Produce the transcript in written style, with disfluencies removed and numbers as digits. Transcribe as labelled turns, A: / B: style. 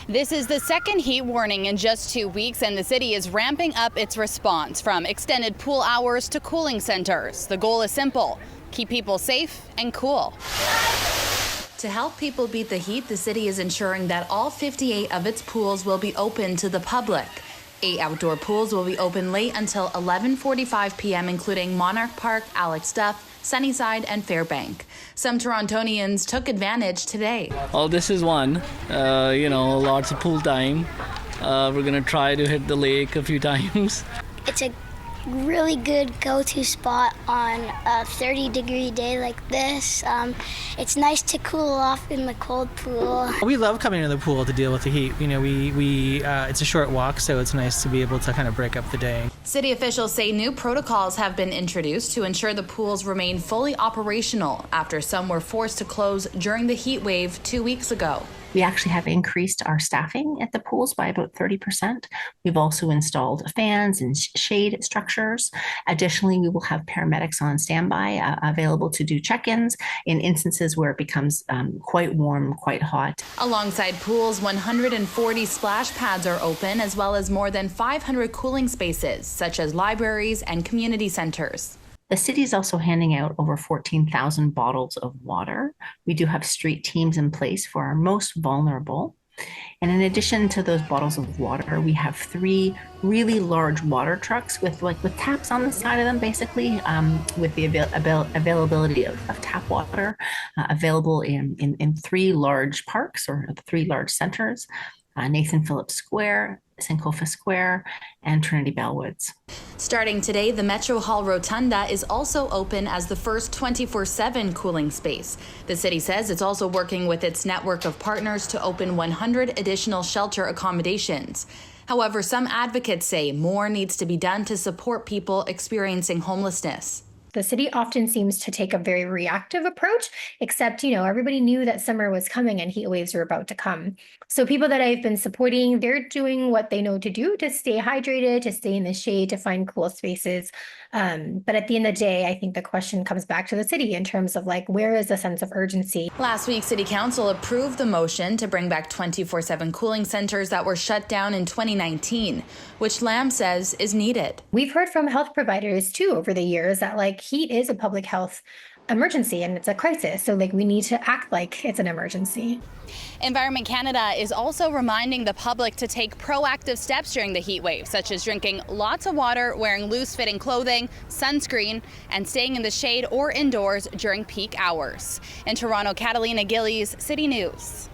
A: This is the second heat warning in just 2 weeks, and the city is ramping up its response from extended pool hours to cooling centers. The goal is simple: keep people safe and cool. To help people beat the heat, the city is ensuring that all 58 of its pools will be open to the public. 8 outdoor pools will be open late until 11:45 p.m., including Monarch Park, Alex Duff, Sunnyside, and Fairbank. Some Torontonians took advantage today.
B: Well, this is one, lots of pool time. We're gonna try to hit the lake a few times.
C: It's a really good go-to spot on a 30-degree day like this. It's nice to cool off in the cold pool.
D: We love coming to the pool to deal with the heat. You know, it's a short walk, so it's nice to be able to kind of break up the day.
A: City officials say new protocols have been introduced to ensure the pools remain fully operational after some were forced to close during the heat wave 2 weeks ago.
E: We actually have increased our staffing at the pools by about 30%. We've also installed fans and shade structures. Additionally, we will have paramedics on standby available to do check-ins in instances where it becomes quite warm, quite hot.
A: Alongside pools, 140 splash pads are open, as well as more than 500 cooling spaces, such as libraries and community centers.
E: The city is also handing out over 14,000 bottles of water. We do have street teams in place for our most vulnerable. And in addition to those bottles of water, we have 3 really large water trucks with taps on the side of them, basically, with the availability of tap water available in 3 large parks or 3 large centers, Nathan Phillips Square, Sankofa Square, and Trinity Bellwoods.
A: Starting today, the Metro Hall Rotunda is also open as the first 24/7 cooling space. The city says it's also working with its network of partners to open 100 additional shelter accommodations. However, some advocates say more needs to be done to support people experiencing homelessness.
F: The city often seems to take a very reactive approach, except, everybody knew that summer was coming and heat waves were about to come. So people that I've been supporting, they're doing what they know to do to stay hydrated, to stay in the shade, to find cool spaces. But at the end of the day, I think the question comes back to the city in terms of where is the sense of urgency?
A: Last week, City Council approved the motion to bring back 24/7 cooling centers that were shut down in 2019, which Lamb says is needed.
F: We've heard from health providers too over the years that heat is a public health emergency and it's a crisis. So we need to act like it's an emergency.
A: Environment Canada is also reminding the public to take proactive steps during the heat wave, such as drinking lots of water, wearing loose-fitting clothing, sunscreen, and staying in the shade or indoors during peak hours. In Toronto, Catalina Gillies, City News.